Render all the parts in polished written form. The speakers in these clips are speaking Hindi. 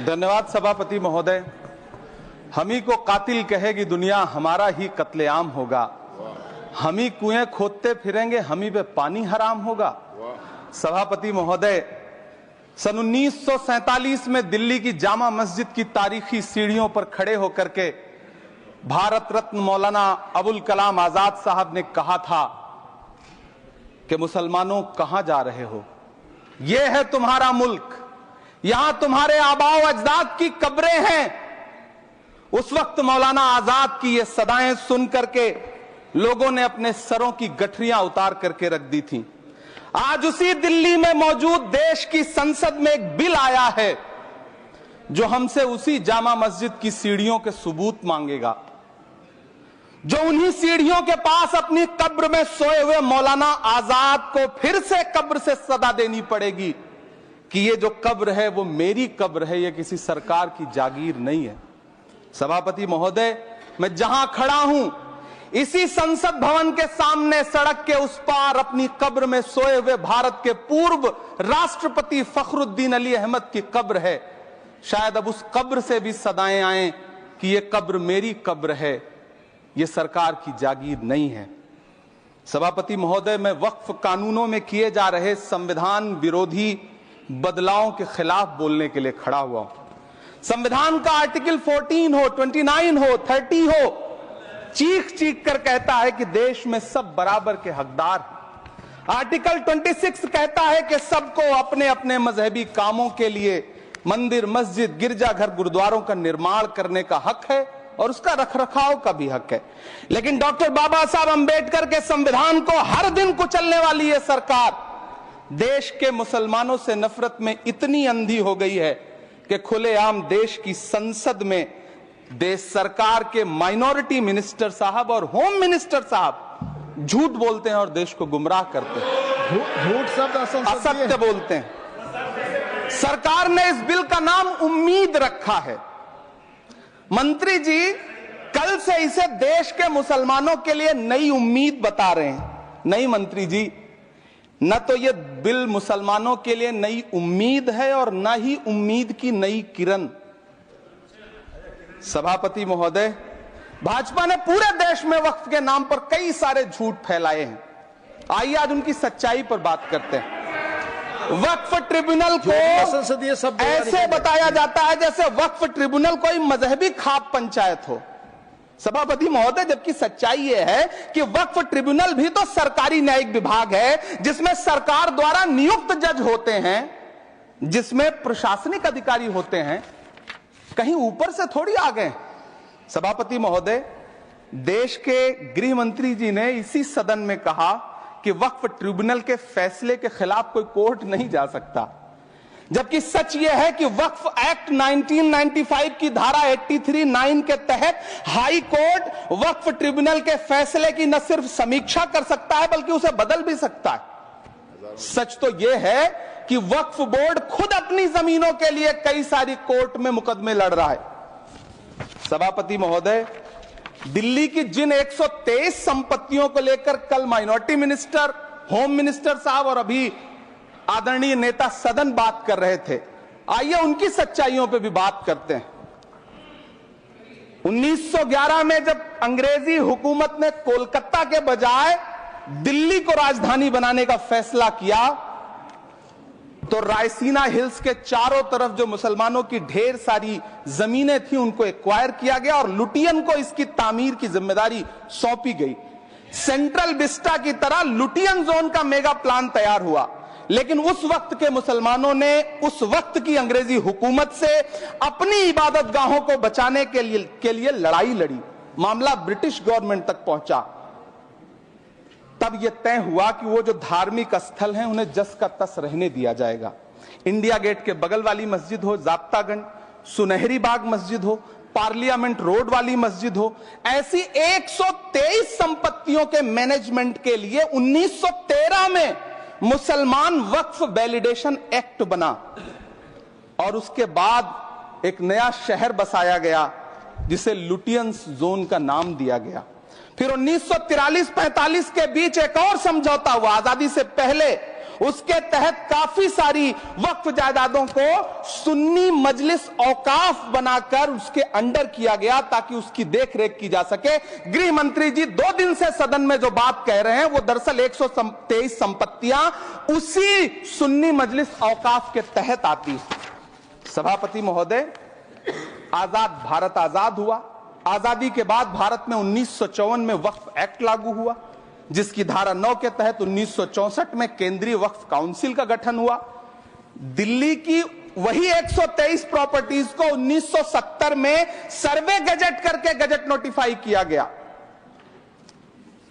धन्यवाद सभापति महोदय। हम ही को कातिल कहेगी दुनिया, हमारा ही कत्लेआम होगा। हम ही कुएं खोदते फिरेंगे, हम ही पे पानी हराम होगा। सभापति महोदय, सन 1947 में दिल्ली की जामा मस्जिद की तारीखी सीढ़ियों पर खड़े होकर के भारत रत्न मौलाना अबुल कलाम आजाद साहब ने कहा था कि मुसलमानों कहां जा रहे हो, यह है तुम्हारा मुल्क, यहां तुम्हारे आबाओ अजदाद की कब्रें हैं। उस वक्त मौलाना आजाद की ये सदाएं सुन करके लोगों ने अपने सरों की गठरियां उतार करके रख दी थी। आज उसी दिल्ली में मौजूद देश की संसद में एक बिल आया है जो हमसे उसी जामा मस्जिद की सीढ़ियों के सबूत मांगेगा, जो उन्हीं सीढ़ियों के पास अपनी कब्र में सोए हुए मौलाना आजाद को फिर से कब्र से सदा देनी पड़ेगी कि ये जो कब्र है वो मेरी कब्र है, ये किसी सरकार की जागीर नहीं है। सभापति महोदय, मैं जहां खड़ा हूं इसी संसद भवन के सामने सड़क के उस पार अपनी कब्र में सोए हुए भारत के पूर्व राष्ट्रपति फखरुद्दीन अली अहमद की कब्र है। शायद अब उस कब्र से भी सदाएं आए कि ये कब्र मेरी कब्र है, ये सरकार की जागीर नहीं है। सभापति महोदय, मैं वक्फ कानूनों में किए जा रहे संविधान विरोधी बदलावों के खिलाफ बोलने के लिए खड़ा हुआ हूं। संविधान का आर्टिकल 14 हो, 29 हो, 30 हो, चीख चीख कर कहता है कि देश में सब बराबर के हकदार हैं। आर्टिकल 26 कहता है कि सबको अपने अपने मजहबी कामों के लिए मंदिर, मस्जिद, गिरजाघर, गुरुद्वारों का निर्माण करने का हक है और उसका रखरखाव का भी हक है। लेकिन डॉक्टर बाबा साहब अंबेडकर के संविधान को हर दिन कुचलने वाली ये सरकार देश के मुसलमानों से नफरत में इतनी अंधी हो गई है कि खुलेआम देश की संसद में देश सरकार के माइनॉरिटी मिनिस्टर साहब और होम मिनिस्टर साहब झूठ बोलते हैं और देश को गुमराह करते हैं। झूठ शब्द असत्य बोलते हैं। सरकार ने इस बिल का नाम उम्मीद रखा है। मंत्री जी कल से इसे देश के मुसलमानों के लिए नई उम्मीद बता रहे हैं। नहीं मंत्री जी, न तो यह बिल मुसलमानों के लिए नई उम्मीद है और न ही उम्मीद की नई किरण। सभापति महोदय, भाजपा ने पूरे देश में वक्फ के नाम पर कई सारे झूठ फैलाए हैं। आइए आज उनकी सच्चाई पर बात करते हैं। वक्फ ट्रिब्यूनल को ऐसे बताया जाता है जैसे वक्फ ट्रिब्यूनल कोई मजहबी खाप पंचायत हो। सभापति महोदय, जबकि सच्चाई यह है कि वक्फ ट्रिब्यूनल भी तो सरकारी न्यायिक विभाग है जिसमें सरकार द्वारा नियुक्त जज होते हैं, जिसमें प्रशासनिक अधिकारी होते हैं, कहीं ऊपर से थोड़ी आ गए। सभापति महोदय, देश के गृह मंत्री जी ने इसी सदन में कहा कि वक्फ ट्रिब्यूनल के फैसले के खिलाफ कोई कोर्ट नहीं जा सकता, जबकि सच यह है कि वक्फ एक्ट 1995 की धारा 83(9) के तहत हाई कोर्ट वक्फ ट्रिब्यूनल के फैसले की न सिर्फ समीक्षा कर सकता है बल्कि उसे बदल भी सकता है। सच तो यह है कि वक्फ बोर्ड खुद अपनी जमीनों के लिए कई सारी कोर्ट में मुकदमे लड़ रहा है। सभापति महोदय, दिल्ली की जिन 123 संपत्तियों को लेकर कल माइनॉरिटी मिनिस्टर, होम मिनिस्टर साहब और अभी आदरणीय नेता सदन बात कर रहे थे, आइए उनकी सच्चाइयों पे भी बात करते हैं। 1911 में जब अंग्रेजी हुकूमत ने कोलकाता के बजाय दिल्ली को राजधानी बनाने का फैसला किया तो रायसीना हिल्स के चारों तरफ जो मुसलमानों की ढेर सारी जमीनें थी उनको एक्वायर किया गया और लुटियन को इसकी तामीर की जिम्मेदारी सौंपी गई। सेंट्रल विस्टा की तरह लुटियन जोन का मेगा प्लान तैयार हुआ, लेकिन उस वक्त के मुसलमानों ने उस वक्त की अंग्रेजी हुकूमत से अपनी इबादत गाहों को बचाने के लिए लड़ाई लड़ी। मामला ब्रिटिश गवर्नमेंट तक पहुंचा। तब यह तय हुआ कि वो जो धार्मिक स्थल हैं उन्हें जस का तस रहने दिया जाएगा। इंडिया गेट के बगल वाली मस्जिद हो, जाब्तागंज, सुनहरी बाग मस्जिद हो, पार्लियामेंट रोड वाली मस्जिद हो, ऐसी 123 संपत्तियों के मैनेजमेंट के लिए 1913 में मुसलमान वक्फ वैलिडेशन एक्ट बना और उसके बाद एक नया शहर बसाया गया जिसे लुटियंस जोन का नाम दिया गया। फिर 1943-45 के बीच एक और समझौता हुआ आजादी से पहले उसके तहत काफी सारी वक्फ जायदादों को सुन्नी मजलिस औकाफ बनाकर उसके अंडर किया गया ताकि उसकी देखरेख की जा सके। गृह मंत्री जी 2 दिन से सदन में जो बात कह रहे हैं वो दरअसल 123 संपत्तियां उसी सुन्नी मजलिस औकाफ के तहत आती है। सभापति महोदय, आजाद भारत आजाद हुआ। आजादी के बाद भारत में 1954 में वक्फ एक्ट लागू हुआ, जिसकी धारा 9 के तहत 1964 में केंद्रीय वक्फ काउंसिल का गठन हुआ। दिल्ली की वही 123 प्रॉपर्टीज को 1970 में सर्वे गजट करके गजट नोटिफाई किया गया।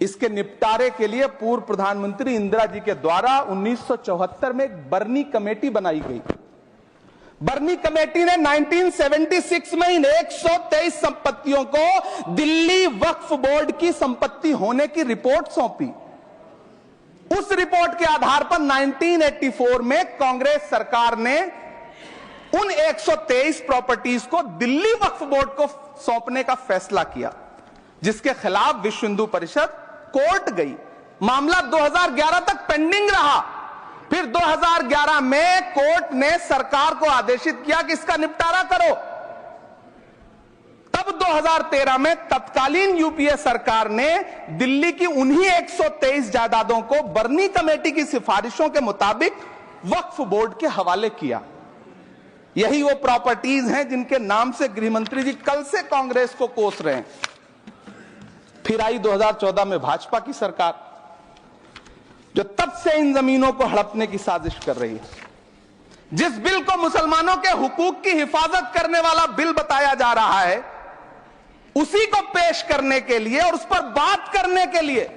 इसके निपटारे के लिए पूर्व प्रधानमंत्री इंदिरा जी के द्वारा 1974 में एक बर्नी कमेटी बनाई गई। बर्नी कमेटी ने 1976 में इन 123 संपत्तियों को दिल्ली वक्फ बोर्ड की संपत्ति होने की रिपोर्ट सौंपी। उस रिपोर्ट के आधार पर 1984 में कांग्रेस सरकार ने उन 123 प्रॉपर्टीज को दिल्ली वक्फ बोर्ड को सौंपने का फैसला किया, जिसके खिलाफ विश्व हिंदू परिषद कोर्ट गई। मामला 2011 तक पेंडिंग रहा। फिर 2011 में कोर्ट ने सरकार को आदेशित किया कि इसका निपटारा करो। तब 2013 में तत्कालीन यूपीए सरकार ने दिल्ली की उन्हीं 123 जायदादों को बर्नी कमेटी की सिफारिशों के मुताबिक वक्फ बोर्ड के हवाले किया। यही वो प्रॉपर्टीज हैं जिनके नाम से गृह मंत्री जी कल से कांग्रेस को कोस रहे हैं। फिर आई 2014 में भाजपा की सरकार, जो तब से इन जमीनों को हड़पने की साजिश कर रही है। जिस बिल को मुसलमानों के हुकूक की हिफाजत करने वाला बिल बताया जा रहा है, उसी को पेश करने के लिए और उस पर बात करने के लिए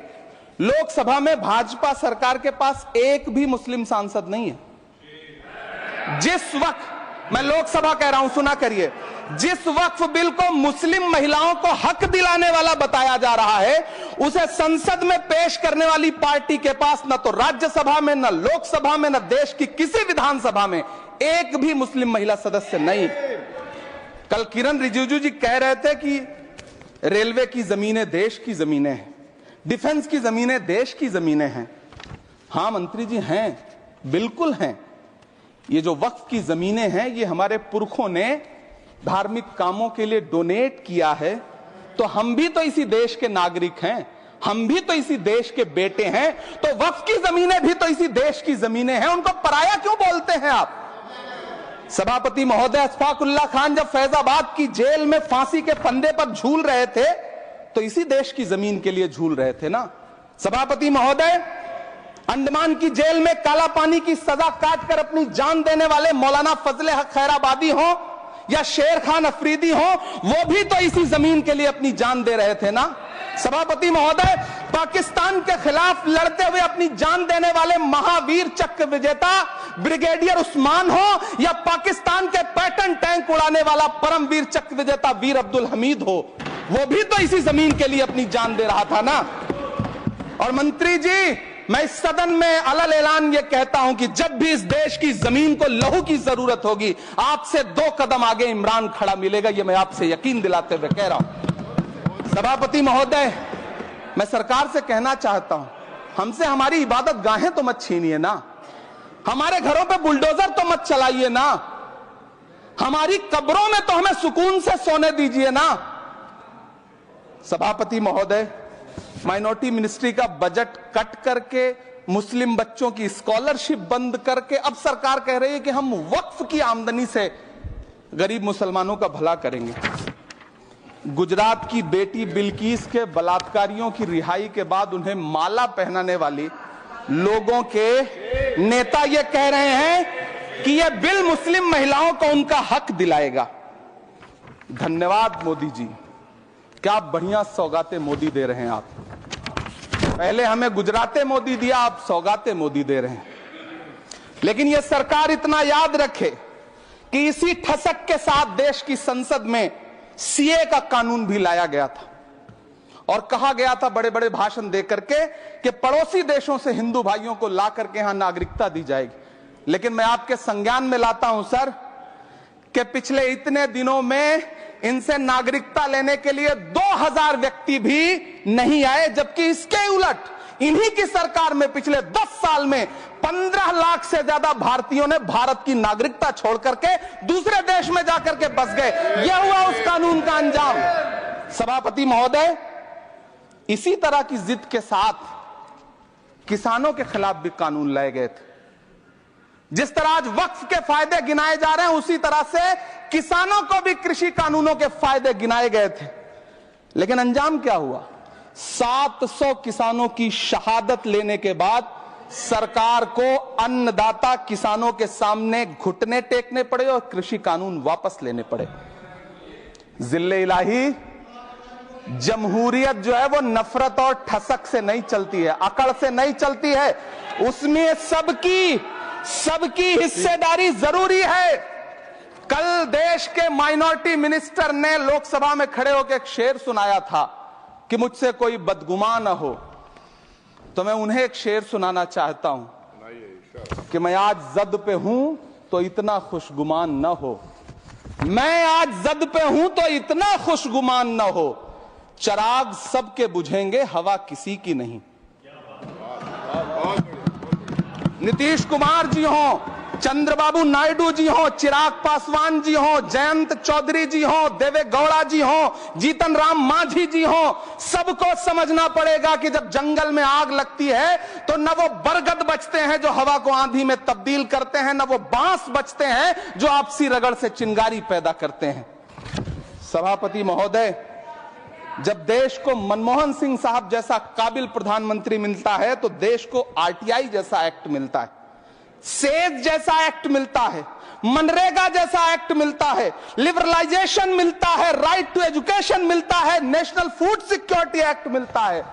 लोकसभा में भाजपा सरकार के पास एक भी मुस्लिम सांसद नहीं है। जिस वक्त, मैं लोकसभा कह रहा हूं, सुना करिए, जिस वक्फ बिल को मुस्लिम महिलाओं को हक दिलाने वाला बताया जा रहा है, उसे संसद में पेश करने वाली पार्टी के पास न तो राज्यसभा में, न लोकसभा में, न देश की किसी विधानसभा में एक भी मुस्लिम महिला सदस्य नहीं। कल किरण रिजिजू जी कह रहे थे कि रेलवे की जमीनें देश की जमीनें हैं, डिफेंस की जमीनें देश की जमीनें हैं। हां मंत्री जी, हैं, बिल्कुल हैं। ये जो वक्फ की जमीनें हैं, ये हमारे पुरखों ने धार्मिक कामों के लिए डोनेट किया है। तो हम भी तो इसी देश के नागरिक हैं, हम भी तो इसी देश के बेटे हैं। तो वक्फ की जमीनें भी तो इसी देश की जमीनें हैं, उनको पराया क्यों बोलते हैं आप? सभापति महोदय, अशफाकुल्लाह खान जब फैजाबाद की जेल में फांसी के फंदे पर झूल रहे थे तो इसी देश की जमीन के लिए झूल रहे थे ना। सभापति महोदय, अंडमान की जेल में काला पानी की सजा काटकर अपनी जान देने वाले मौलाना फजले हक खैराबादी हो या शेर खान अफरीदी हो, वो भी तो इसी जमीन के लिए अपनी जान दे रहे थे ना। सभापति महोदय, पाकिस्तान के खिलाफ लड़ते हुए अपनी जान देने वाले महावीर चक्र विजेता ब्रिगेडियर उस्मान हो या पाकिस्तान के पैटर्न टैंक उड़ाने वाला परमवीर चक्र विजेता वीर अब्दुल हमीद हो, वो भी तो इसी जमीन के लिए अपनी जान दे रहा था ना। और मंत्री जी, मैं इस सदन में अलग ऐलान ये कहता हूं कि जब भी इस देश की जमीन को लहू की जरूरत होगी, आपसे 2 कदम आगे इमरान खड़ा मिलेगा, ये मैं आपसे यकीन दिलाते हुए कह रहा हूं। सभापति महोदय, मैं सरकार से कहना चाहता हूं, हमसे हमारी इबादत गाहें तो मत छीनिए ना, हमारे घरों पे बुलडोजर तो मत चलाइए ना, हमारी कब्रों में तो हमें सुकून से सोने दीजिए ना। सभापति महोदय, माइनॉरिटी मिनिस्ट्री का बजट कट करके, मुस्लिम बच्चों की स्कॉलरशिप बंद करके अब सरकार कह रही है कि हम वक्फ की आमदनी से गरीब मुसलमानों का भला करेंगे। गुजरात की बेटी बिल्किस के बलात्कारियों की रिहाई के बाद उन्हें माला पहनाने वाली लोगों के नेता ये कह रहे हैं कि यह बिल मुस्लिम महिलाओं को उनका हक दिलाएगा। धन्यवाद मोदी जी, क्या बढ़िया सौगातें मोदी दे रहे हैं आप। पहले हमें गुजराते मोदी दिया, आप सौगाते मोदी दे रहे हैं। लेकिन यह सरकार इतना याद रखे कि इसी ठसक के साथ देश की संसद में सीए का कानून भी लाया गया था और कहा गया था बड़े बड़े भाषण देकर के कि पड़ोसी देशों से हिंदू भाइयों को ला करके यहां नागरिकता दी जाएगी। लेकिन मैं आपके संज्ञान में लाता हूं सर कि पिछले इतने दिनों में इनसे नागरिकता लेने के लिए 2000 व्यक्ति भी नहीं आए, जबकि इसके उलट इन्हीं की सरकार में पिछले 10 साल में 15 लाख से ज्यादा भारतीयों ने भारत की नागरिकता छोड़ करके दूसरे देश में जाकर के बस गए। यह हुआ उस कानून का अंजाम। सभापति महोदय, इसी तरह की जिद के साथ किसानों के खिलाफ भी कानून लाए गए थे। जिस तरह आज वक्फ के फायदे गिनाए जा रहे हैं, उसी तरह से किसानों को भी कृषि कानूनों के फायदे गिनाए गए थे। लेकिन अंजाम क्या हुआ? 700 किसानों की शहादत लेने के बाद सरकार को अन्नदाता किसानों के सामने घुटने टेकने पड़े और कृषि कानून वापस लेने पड़े। जिल्ले इलाही, जमहूरियत जो है वो नफरत और ठसक से नहीं चलती है, अकड़ से नहीं चलती है। उसमें सबकी हिस्सेदारी जरूरी है। कल देश के माइनॉरिटी मिनिस्टर ने लोकसभा में खड़े होकर एक शेर सुनाया था कि मुझसे कोई बदगुमान न हो, तो मैं उन्हें एक शेर सुनाना चाहता हूं कि मैं आज जद पे हूं तो इतना खुशगुमान न हो, मैं आज जद पे हूं तो इतना खुशगुमान न हो, चराग सबके बुझेंगे हवा किसी की नहीं। नीतीश कुमार जी हो, चंद्रबाबू नायडू जी हो, चिराग पासवान जी हो, जयंत चौधरी जी हो, देवे गौड़ा जी हो, जीतन राम मांझी जी हो, सबको समझना पड़ेगा कि जब जंगल में आग लगती है तो न वो बरगद बचते हैं जो हवा को आंधी में तब्दील करते हैं, न वो बांस बचते हैं जो आपसी रगड़ से चिंगारी पैदा करते हैं। सभापति महोदय, जब देश को मनमोहन सिंह साहब जैसा काबिल प्रधानमंत्री मिलता है तो देश को आरटीआई जैसा एक्ट मिलता है, सेज जैसा एक्ट मिलता है, मनरेगा जैसा एक्ट मिलता है, लिबरलाइजेशन मिलता है, राइट टू एजुकेशन मिलता है, नेशनल फूड सिक्योरिटी एक्ट मिलता है।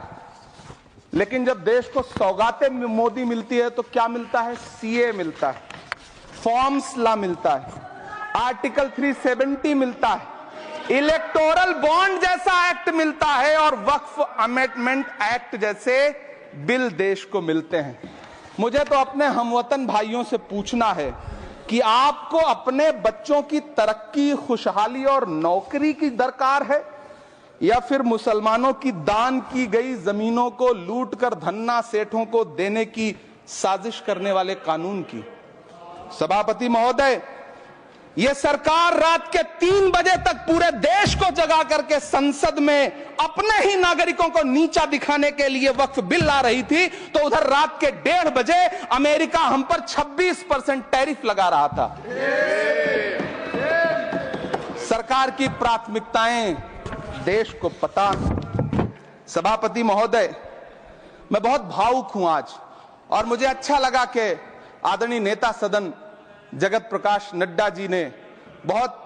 लेकिन जब देश को सौगातें मोदी मिलती है तो क्या मिलता है? सीए मिलता है, फॉर्म्स लॉ मिलता है, आर्टिकल 370 मिलता है, इलेक्टोरल बॉन्ड जैसा एक्ट मिलता है और वक्फ अमेंडमेंट एक्ट जैसे बिल देश को मिलते हैं। मुझे तो अपने हमवतन भाइयों से पूछना है कि आपको अपने बच्चों की तरक्की, खुशहाली और नौकरी की दरकार है या फिर मुसलमानों की दान की गई जमीनों को लूटकर धन्ना सेठों को देने की साजिश करने वाले कानून की? सभापति महोदय, यह सरकार रात के 3 बजे तक पूरे देश को जगा करके संसद में अपने ही नागरिकों को नीचा दिखाने के लिए वक्फ बिल ला रही थी, तो उधर रात के 1:30 बजे अमेरिका हम पर 26% टैरिफ लगा रहा था। सरकार की प्राथमिकताएं देश को पता। सभापति महोदय, मैं बहुत भावुक हूं आज, और मुझे अच्छा लगा कि आदरणीय नेता सदन जगत प्रकाश नड्डा जी ने बहुत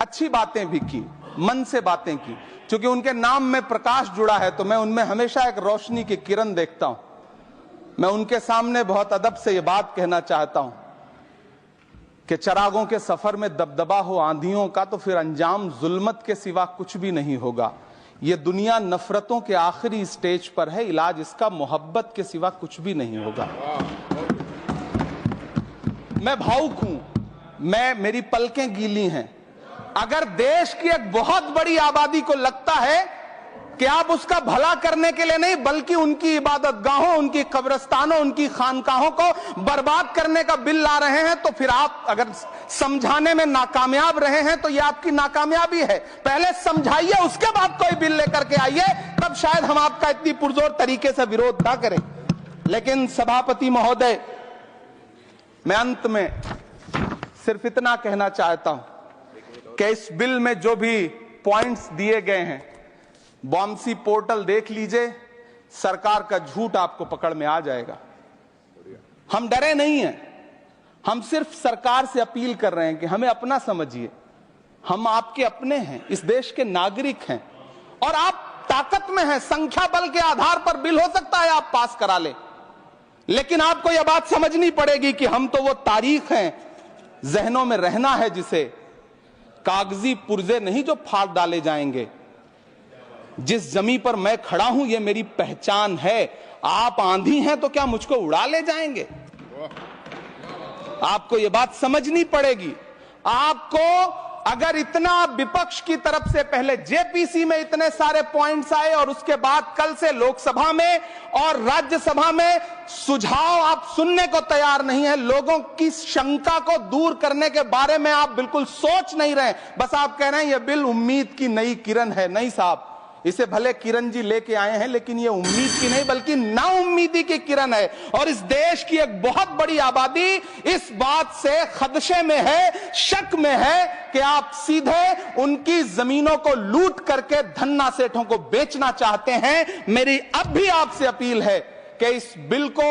अच्छी बातें भी की, मन से बातें की। क्योंकि उनके नाम में प्रकाश जुड़ा है तो मैं उनमें हमेशा एक रोशनी की किरण देखता हूं। मैं उनके सामने बहुत अदब से यह बात कहना चाहता हूं कि चिरागों के सफर में दबदबा हो आंधियों का तो फिर अंजाम जुल्मत के सिवा कुछ भी नहीं होगा। यह दुनिया नफरतों के आखिरी स्टेज पर है, इलाज इसका मोहब्बत के सिवा कुछ भी नहीं होगा। मैं भावुक हूं, मेरी पलकें गीली हैं। अगर देश की एक बहुत बड़ी आबादी को लगता है कि आप उसका भला करने के लिए नहीं बल्कि उनकी इबादतगाहों, उनकी कब्रिस्तानों, उनकी खानकाहों को बर्बाद करने का बिल ला रहे हैं, तो फिर आप अगर समझाने में नाकामयाब रहे हैं तो यह आपकी नाकामयाबी है। पहले समझाइए, उसके बाद कोई बिल लेकर के आइए, तब शायद हम आपका इतनी पुरजोर तरीके से विरोध ना करें। लेकिन सभापति महोदय, मैं अंत में सिर्फ इतना कहना चाहता हूं कि इस बिल में जो भी पॉइंट्स दिए गए हैं, बॉम्सी पोर्टल देख लीजिए, सरकार का झूठ आपको पकड़ में आ जाएगा। हम डरे नहीं हैं, हम सिर्फ सरकार से अपील कर रहे हैं कि हमें अपना समझिए। हम आपके अपने हैं, इस देश के नागरिक हैं और आप ताकत में हैं। संख्या बल के आधार पर बिल हो सकता है आप पास करा लें, लेकिन आपको यह बात समझनी पड़ेगी कि हम तो वो तारीख हैं, जहनों में रहना है जिसे, कागजी पुर्जे नहीं जो फाड़ डाले जाएंगे। जिस जमीन पर मैं खड़ा हूं ये मेरी पहचान है। आप आंधी हैं तो क्या मुझको उड़ा ले जाएंगे? आपको यह बात समझनी पड़ेगी। आपको अगर इतना विपक्ष की तरफ से पहले जेपीसी में इतने सारे पॉइंट्स आए और उसके बाद कल से लोकसभा में और राज्यसभा में सुझाव आप सुनने को तैयार नहीं है, लोगों की शंका को दूर करने के बारे में आप बिल्कुल सोच नहीं रहे, बस आप कह रहे हैं यह बिल उम्मीद की नई किरण है। नहीं साहब, इसे भले किरण जी लेके आए हैं, लेकिन ये उम्मीद की नहीं बल्कि नाउम्मीदी की किरण है। और इस देश की एक बहुत बड़ी आबादी इस बात से खदशे में है, शक में है कि आप सीधे उनकी जमीनों को लूट करके धन्ना सेठों को बेचना चाहते हैं। मेरी अब भी आपसे अपील है कि इस बिल को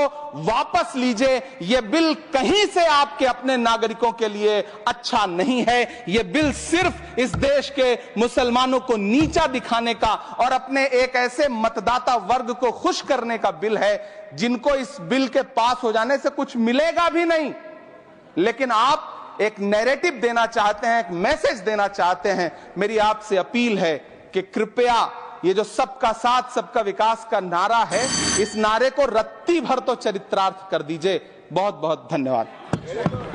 वापस लीजिए। यह बिल कहीं से आपके अपने नागरिकों के लिए अच्छा नहीं है। यह बिल सिर्फ इस देश के मुसलमानों को नीचा दिखाने का और अपने एक ऐसे मतदाता वर्ग को खुश करने का बिल है जिनको इस बिल के पास हो जाने से कुछ मिलेगा भी नहीं। लेकिन आप एक नैरेटिव देना चाहते हैं, एक मैसेज देना चाहते हैं। मेरी आपसे अपील है कि कृपया ये जो सबका साथ सबका विकास का नारा है, इस नारे को रत्ती भर तो चरित्रार्थ कर दीजिए। बहुत बहुत धन्यवाद।